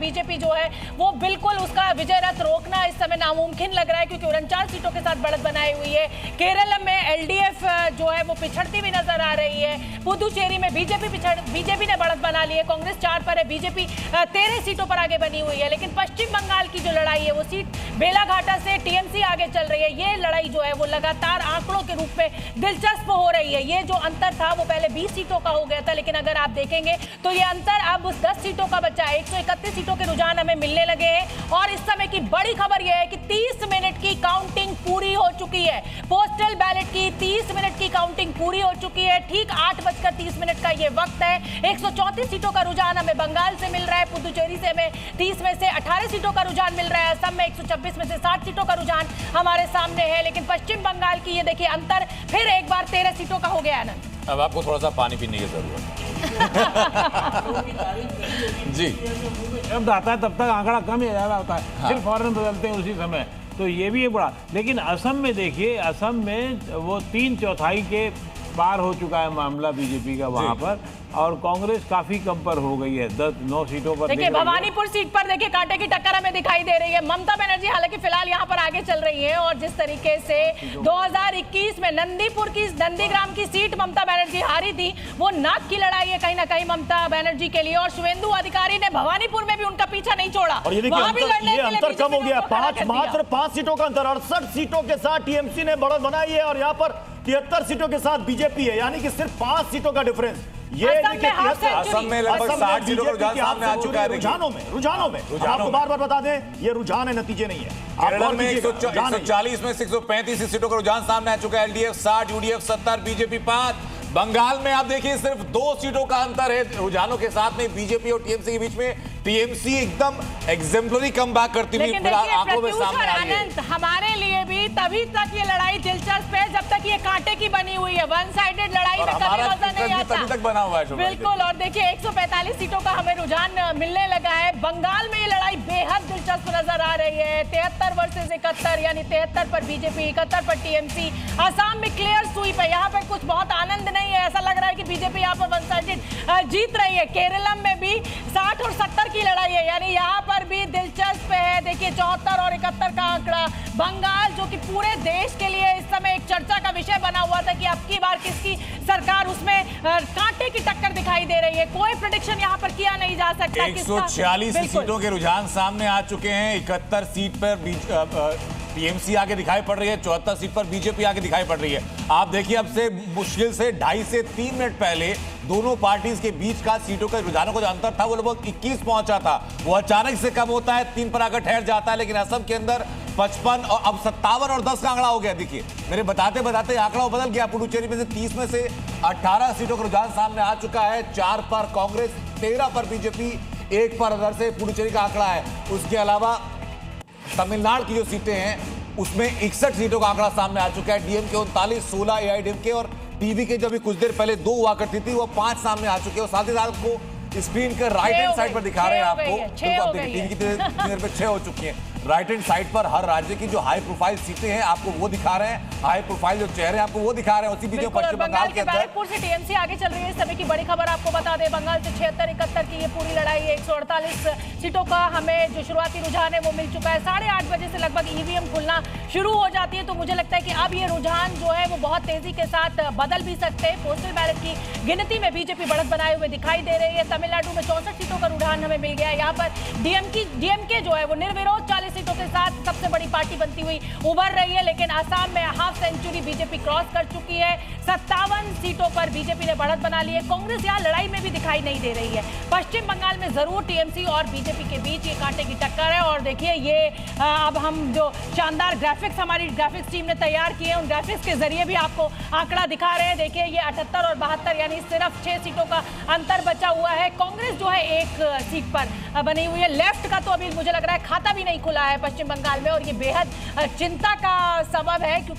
BJP जो है वो बिल्कुल उसका विजय रथ रोकना इस समय नामुमकिन लग रहा है, क्योंकि 49 सीटों के साथ बढ़त बनाई हुई है। केरल में एलडीएफ जो है वो पिछड़ती भी नजर आ रही है। पुदुचेरी में बीजेपी ने बढ़त बना ली है, कांग्रेस 4 पर है, बीजेपी 13 सीटों पर आगे बनी हुई है। लेकिन पश्चिम बंगाल की जो लड़ाई है वो सीट बेलाघाटा से टीएमसी आगे चल रही है। ये लड़ाई जो है वो लगातार आंकड़ों के रूप में दिलचस्प हो रही है। ये जो अंतर था वो पहले 20 सीटों का हो गया था, लेकिन अगर आप देखेंगे तो ये अंतर अब उस 10 सीटों का बचा है। 131 सीटों के रुझान हमें मिलने लगे हैं और इस समय की बड़ी खबर यह है कि 30 मिनट की काउंटिंग पूरी हो चुकी है। पोस्टल बैलेट की 30 मिनट की काउंटिंग पूरी हो चुकी है। ठीक 8:30 का ये वक्त है। 134 सीटों का रुझान हमें बंगाल से मिल रहा है, पुदुचेरी से हमें 30 में से 18 सीटों का रुझान मिल रहा है, असम में 126 में से 60 सीटों का रुझान हमारे सामने है। लेकिन पश्चिम बंगाल की ये देखिए अंतर फिर एक बार 13 सीटों का हो गया है। अब आपको थोड़ा सा पानी पीने की जरूरत जी। जब आता है तब तक आंकड़ा कम या ज्यादा होता है, हाँ। फिर फौरन बदलते हैं उसी समय, तो ये भी एक बड़ा। लेकिन असम में देखिए, असम में वो 3/4 के पार हो चुका है मामला बीजेपी का वहां पर, और कांग्रेस काफी कम पर हो गई है, 9 सीटों पर। देखिए भवानीपुर सीट पर देखिए कांटे की टक्कर हमें दिखाई दे रही है। ममता बनर्जी हालांकि फिलहाल यहां पर आगे चल रही है, और जिस तरीके से 2021 में नंदीग्राम की सीट ममता बनर्जी हारी थी, वो नाक की लड़ाई है कहीं ना कहीं ममता बनर्जी के लिए। और शुवेंदु अधिकारी ने भवानीपुर में भी उनका पीछा नहीं छोड़ा। और ये देखिए अंतर कम हो गया, मात्र 5 सीटों का अंतर। 68 सीटों के साथ टीएमसी ने बढ़त बनाई है और यहाँ पर 73 सीटों के साथ बीजेपी है, यानी कि सिर्फ 5 सीटों का डिफरेंस। ये असम में लगभग 60 सीटों का रुझान सामने आ चुका है। रुझानों में आपको बार बार बता दें, ये रुझान है, नतीजे नहीं है। केरल में 140 में से 135 सीटों का रुझान सामने आ चुका है। LDF 60, UDF 70, BJP 5। बंगाल में आप देखिए सिर्फ 2 सीटों का अंतर है रुझानों के साथ में बीजेपी और टीएमसी के बीच में। टीएमसी एकदम एग्जेम्पलरी कमबैक करती हुई आंखों में सामने आ रही है। हमारे लिए भी तभी तक ये लड़ाई दिलचस्प है जब तक ये कांटे की बनी हुई है। वन साइडेड लड़ाई में कभी मजा नहीं आता। तभी तक बना हुआ है बिल्कुल। और देखिए 145 सीटों का हमें रुझान मिलने लगा है। बंगाल में ये लड़ाई बेहद दिलचस्प नजर आ रही है। 73 वर्सेस 71, यानी 73 पर बीजेपी, 71 पर टीएमसी। आसाम में क्लियर स्वीप है, यहाँ पे कुछ बहुत आनंद नहीं है। ऐसा लग रहा है कि बीजेपी यहाँ पर वन साइडेड जीत रही है। केरलम में भी 60 और 70 की लड़ाई है, यानी यहाँ पर भी दिलचस्प है। देखिए 74 और 71 का आंकड़ा। बंगाल जो कि पूरे देश के लिए इस समय एक चर्चा का विषय बना हुआ था कि अब की बार किसकी सरकार, उसमें कांटे की टक्कर दिखाई दे रही है। कोई प्रेडिक्शन यहाँ पर किया नहीं जा सकता। 146 सीटों के रुझान सामने आ चुके हैं। 71 सीट पर टीएमसी आगे दिखाई पड़ रही है, 74 सीट पर बीजेपी आगे दिखाई पड़ रही है। आप देखिए अब से मुश्किल से 2.5 से 3 मिनट पहले दोनों पार्टीज के बीच का सीटों के रुझानों का जो अंतर था वो लगभग 21 पहुंचा था। वो अचानक से कम होता है, 3 पर आकर ठहर जाता है। लेकिन असम के अंदर 55 और अब 57 और 10 का आंकड़ा हो गया। देखिए मेरे बताते बताते आंकड़ा बदल गया। पुडुचेरी में से 30 में से 18 सीटों का रुझान सामने आ चुका है। 4 पर कांग्रेस, 13 पर बीजेपी, 1 पर अदर से पुडुचेरी का आंकड़ा है। उसके अलावा तमिलनाडु की जो सीटें हैं उसमें 61 सीटों का आंकड़ा सामने आ चुका है। डीएमके 39, 16 एआईडीएमके और टीवी के जब भी कुछ देर पहले 2 हुआ करती थी वो 5 सामने आ चुके हैं। और साथ ही साथ को स्क्रीन के राइट हैंड साइड पर दिखा रहे हैं आपको, टीवी की देर पे 6 हो चुकी हैं। राइट हैंड साइड पर हर राज्य की जो हाई प्रोफाइल सीटें हैं आपको वो दिखा रहे हैं, हाई प्रोफाइल जो चेहरे हैं आपको वो दिखा रहे हैं। उसी बीच पश्चिम बंगाल के बैरकपुर से टीएमसी आगे चल रही है। इस समय की बड़ी खबर आपको बता दें, बंगाल से 76-71 की ये पूरी लड़ाई है। 148 सीटों का हमें जो शुरुआती रुझान है वो मिल चुका है। 8:30 बजे से लगभग ईवीएम खुलना शुरू हो जाती है, तो मुझे लगता है कि अब ये रुझान जो है वो बहुत तेजी के साथ बदल भी सकते हैं। पोस्टल बैलेट की गिनती में बीजेपी बढ़त बनाए हुए दिखाई दे रही है। तमिलनाडु में 64 सीटों का रुझान हमें मिल गया है। यहाँ पर डीएमके जो है वो निर्विरोध 40 सीटों के साथ सबसे बड़ी पार्टी बनती हुई उभर रही है। लेकिन आसाम में हाफ सेंचुरी बीजेपी क्रॉस कर चुकी है। 57 सीटों पर बीजेपी ने बढ़त बना ली है। कांग्रेस यहाँ लड़ाई में भी दिखाई नहीं दे रही है। पश्चिम बंगाल में जरूर टीएमसी और बीजेपी के बीच ये कांटे की टक्कर है। और देखिए ये अब हम जो शानदार ग्राफिक्स हमारी ग्राफिक्स टीम ने तैयार किए हैं, उन ग्राफिक्स के जरिए भी आपको आंकड़ा दिखा रहे हैं। देखिए ये 78 और 72, यानी सिर्फ 6 सीटों का अंतर बचा हुआ है। कांग्रेस जो है 1 सीट पर बनी हुई है। लेफ्ट का तो अभी मुझे लग रहा है खाता भी नहीं खुला है पश्चिम बंगाल में, और ये बेहद चिंता का सबब है क्योंकि